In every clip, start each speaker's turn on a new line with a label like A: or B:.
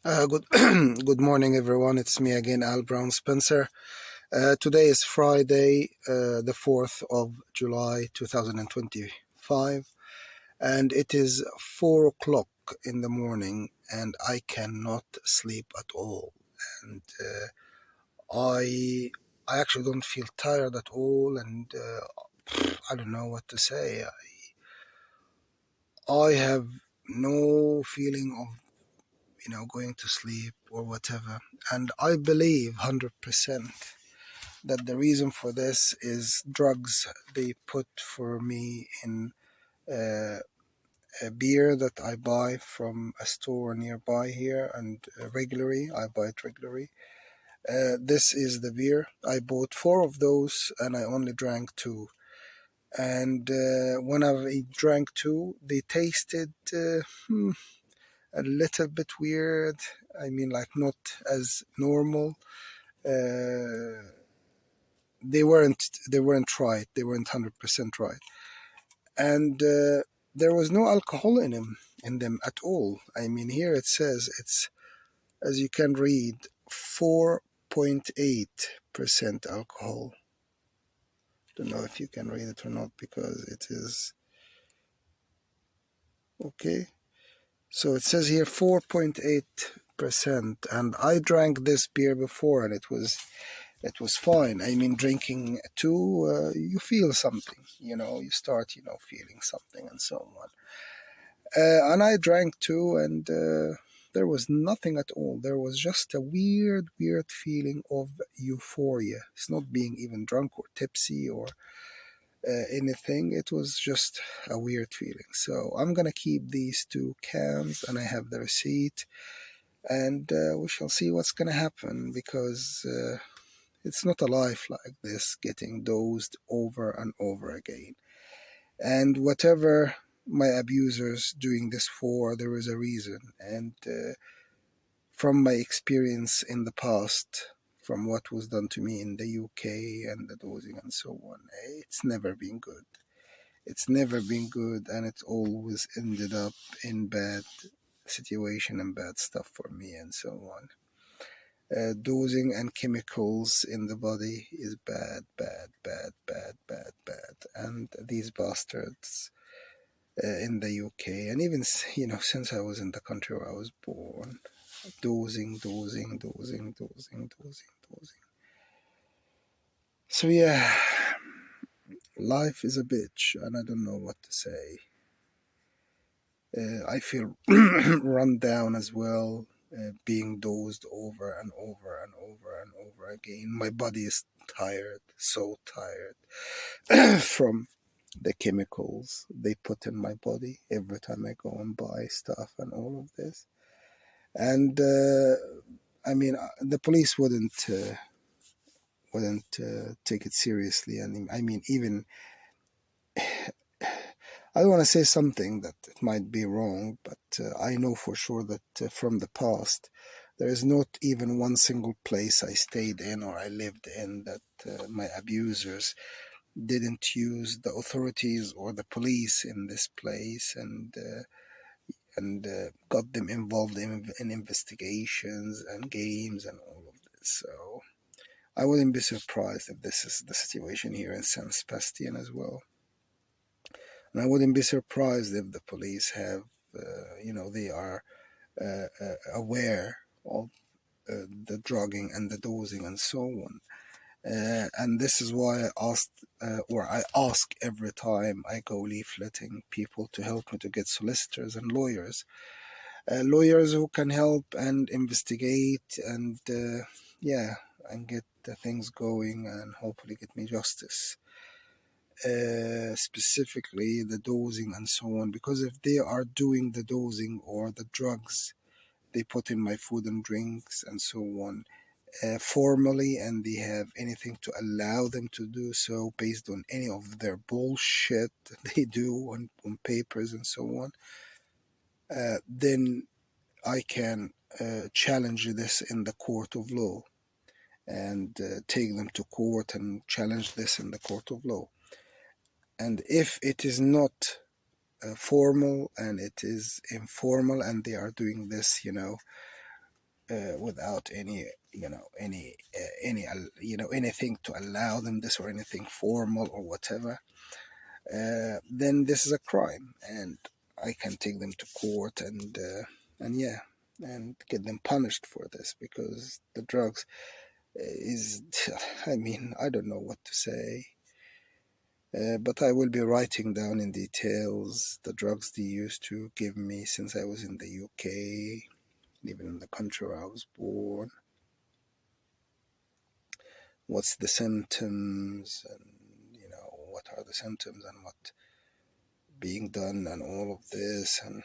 A: Good good morning, everyone. It's me again, Al Brown Spencer. Today is Friday, the 4th of July, 2025, and it is 4 o'clock in the morning, and I cannot sleep at all. And I actually don't feel tired at all, and I don't know what to say. I have no feeling of going to sleep or whatever. And I believe 100% that the reason for this is drugs they put for me in a beer that I buy from a store nearby here, and regularly, I buy it regularly. This is the beer. I bought four of those and I only drank two. And when I drank two, they tasted a little bit weird. I mean, like not as normal. Uh, they weren't right. They weren't 100% right, and there was no alcohol in them at all. I mean, here it says it's, as you can read, 4.8% alcohol. Don't know if you can read it or not because it is okay. So it says here 4.8%, and I drank this beer before, and it was fine. I mean, drinking two, you feel something, you start, feeling something and so on. And I drank two, and there was nothing at all. There was just a weird, weird feeling of euphoria. It's not being even drunk or tipsy or anything. It was just a weird feeling. So I'm gonna keep these two cans, and I have the receipt, and we shall see what's gonna happen because. It's not a life like this, getting dosed over and over again. And whatever my abusers doing this for, there is a reason. And from my experience in the past, from what was done to me in the UK and the dosing and so on, it's never been good. It's never been good, and it always ended up in bad situation and bad stuff for me and so on. Dosing and chemicals in the body is bad, bad, bad, bad, bad, bad. And these bastards in the UK, and even since I was in the country where I was born, dosing, dosing, dosing, dosing, dosing, dosing. So yeah, life is a bitch, and I don't know what to say. I feel run down as well, being dozed over and over and over and over again. My body is tired, so tired from the chemicals they put in my body every time I go and buy stuff and all of this. And I mean, the police wouldn't take it seriously. And I mean, even I don't want to say something that it might be wrong, but I know for sure that from the past, there is not even one single place I stayed in or I lived in that my abusers didn't use the authorities or the police in this place and got them involved in investigations and games and all of this. So I wouldn't be surprised if this is the situation here in San Sebastian as well. And I wouldn't be surprised if the police have, they are aware of the drugging and the dosing and so on. And this is why I ask every time I go leafleting people to help me to get solicitors and lawyers who can help and investigate and, yeah, and get the things going and hopefully get me justice. Specifically the dosing and so on, because if they are doing the dosing or the drugs they put in my food and drinks and so on formally, and they have anything to allow them to do so based on any of their bullshit they do on papers and so on, then I can challenge this in the court of law and take them to court and challenge this in the court of law. And if it is not formal and it is informal and they are doing this, without any, anything to allow them this, or anything formal or whatever, then this is a crime, and I can take them to court, and yeah, and get them punished for this, because the drugs is, I mean, I don't know what to say. But I will be writing down in details the drugs they used to give me since I was in the UK, even in the country where I was born. What's the symptoms, and what are the symptoms, and what being done, and all of this. And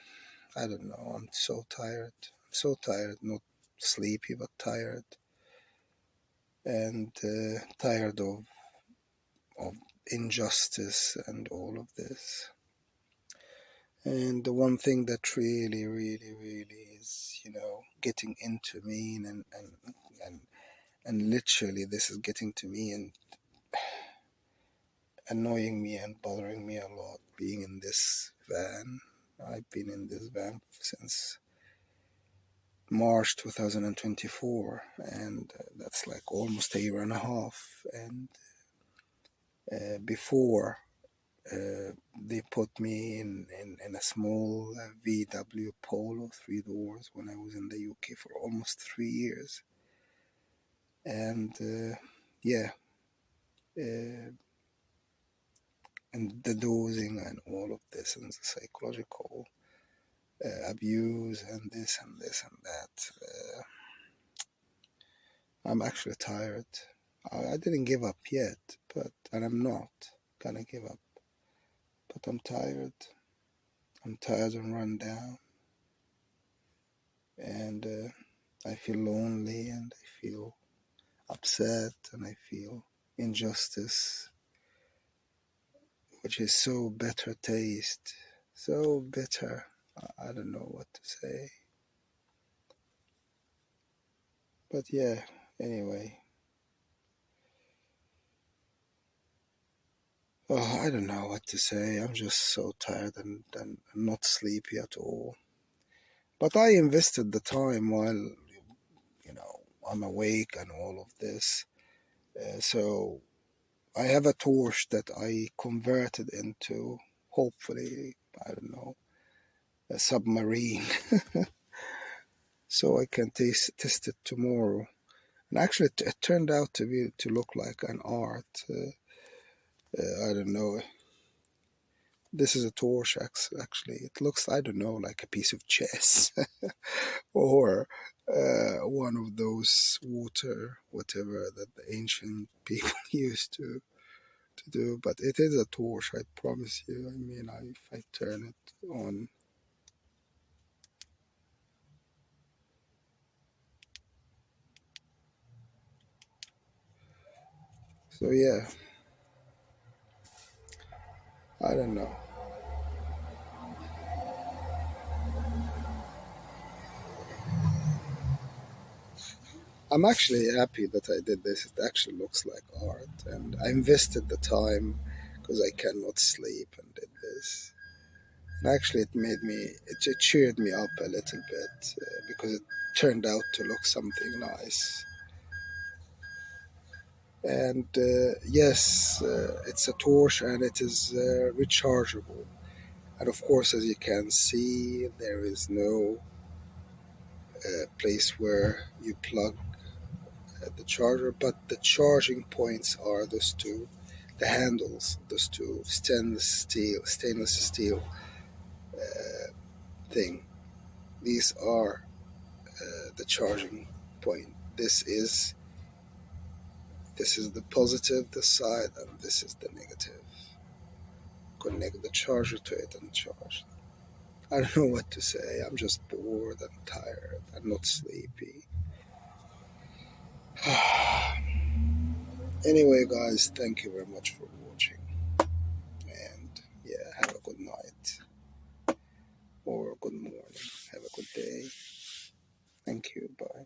A: I don't know, I'm so tired. I'm so tired, not sleepy, but tired. And tired of injustice and all of this. And the one thing that really, really, really is, getting into me, and literally this is getting to me and annoying me and bothering me a lot, being in this van. I've been in this van since March 2024, and that's like almost a year and a half. And before, they put me in a small VW Polo, 3 doors, when I was in the UK for almost 3 years. And yeah, uh, and the dosing and all of this, and the psychological abuse, and this and this and that. I'm actually tired. I didn't give up yet, and I'm not gonna give up. But I'm tired. I'm tired and run down, and I feel lonely, and I feel upset, and I feel injustice, which is so bitter taste, so bitter. I don't know what to say. But yeah, anyway. Oh, I don't know what to say. I'm just so tired, and not sleepy at all. But I invested the time while, I'm awake and all of this. So I have a torch that I converted into, hopefully, I don't know, a submarine. So I can test it tomorrow. And actually, it turned out to look like an art. I don't know. This is a torch, actually. It looks, I don't know, like a piece of chess, or one of those water, whatever, that the ancient people used to do. But it is a torch, I promise you. I mean, if I turn it on. So yeah, I don't know. I'm actually happy that I did this. It actually looks like art, and I invested the time because I cannot sleep, and did this. And actually, it cheered me up a little bit, because it turned out to look something nice. And yes, it's a torch, and it is rechargeable. And of course, as you can see, there is no place where you plug the charger, but the charging points are those two, the handles, those two stainless steel thing. These are the charging point. This is the positive, this side, and this is the negative. Connect the charger to it and charge. I don't know what to say. I'm just bored and tired and not sleepy. Anyway, guys, thank you very much for watching. And yeah, have a good night or good morning. Have a good day. Thank you. Bye.